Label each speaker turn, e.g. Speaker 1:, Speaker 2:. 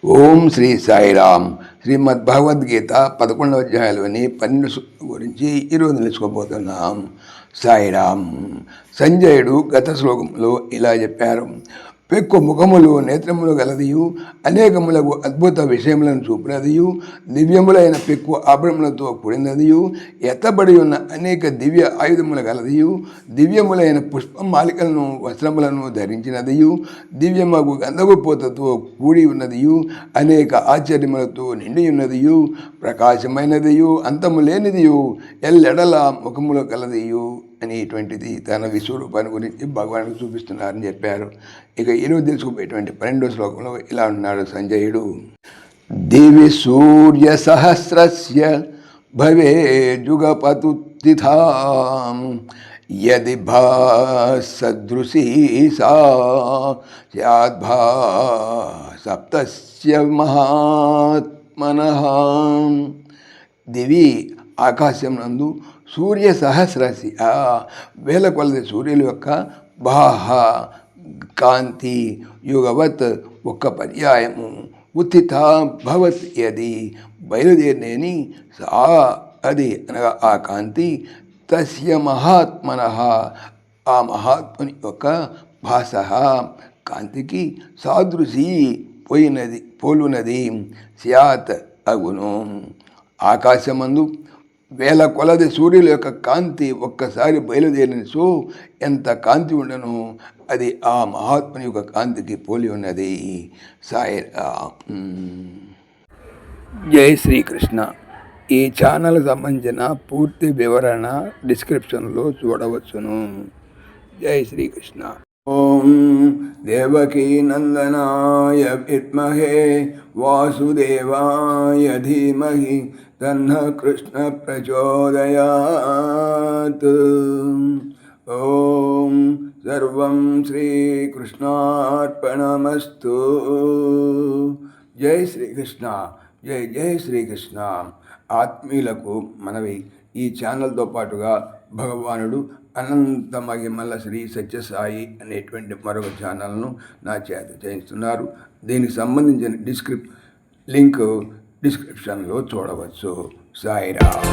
Speaker 1: ఓం శ్రీ సాయిరామ్. శ్రీమద్ భగవద్గీత 11వ అధ్యాయంలోని 12 గురించి ఈరోజు తెలుసుకోబోతున్నాం. సాయిరామ్. సంజయుడు గత శ్లోకంలో ఇలా చెప్పారు: పెక్కు ముఖములు నేత్రములు గలదియు, అనేకములకు అద్భుత విషయములను చూపినదియు, దివ్యములైన పెక్కు ఆభరణములతో కూడినదియు, ఎత్తబడి ఉన్న అనేక దివ్య ఆయుధములు గలదియు, దివ్యములైన పుష్పమాలికలను వస్త్రములను ధరించినదియు, దివ్యమగు గంధపు పూతతో కూడి ఉన్నదియు, అనేక ఆశ్చర్యములతో నిండి ఉన్నదియు, ప్రకాశమైనదియు, అంతము లేనిదియు, ఎల్లెడల ముఖములు కలదియు అనేటువంటిది తన విశ్వరూపాన్ని గురించి భగవానుడు చూపిస్తున్నారని చెప్పారు. ఇక ఈరోజు తెలుసుకుపోయేటువంటి 12వ శ్లోకంలో ఇలా ఉన్నాడు సంజయుడు: దేవి సూర్య సహస్రస్య భవే జుగపతుత్థితాం యది భాసదృశీ సా స్యాద్భా సప్తస్య మహాత్మనః. దివి ఆకాశం నందు సూర్య సహస్రసి వేల కొలది సూర్యుల యొక్క బాహ కాంతి యుగవత్ ఒక్క పర్యాయము ఉత్థిత భవత్ యది బయలుదేరినేని సా అది అనగా ఆ కాంతి తస్య మహాత్మనః ఆ మహాత్ముని యొక్క భాస కాంతికి సాదృశీ పోలునది స్యాత్ అగును. ఆకాశమందు వేల కొలది సూర్యుల యొక్క కాంతి ఒక్కసారి బయలుదేరిన సో ఎంత కాంతి ఉండను, అది ఆ మహాత్ముని యొక్క కాంతికి పోలి ఉన్నది. జై శ్రీకృష్ణ. ఈ ఛానల్ సంబంధించిన పూర్తి వివరణ డిస్క్రిప్షన్లో చూడవచ్చును. జై శ్రీకృష్ణ. ఓం దేవకీ నందనాయ విద్మహే వాసుదేవాయ ధీమహి తన్న కృష్ణ ప్రచోదయాత్. ఓం సర్వం శ్రీకృష్ణార్పణమస్తు. జై శ్రీకృష్ణ. జై జై శ్రీకృష్ణ. ఆత్మీయులకు మనవి, ఈ ఛానల్తో పాటుగా భగవానుడు అనంత మహిమల శ్రీ సత్యసాయి అనేటువంటి మరొక ఛానల్ను నా చేత చేయిస్తున్నారు. దీనికి సంబంధించిన లింక్ డిస్క్రిప్షన్లో చూడవచ్చు. సాయిరామ్.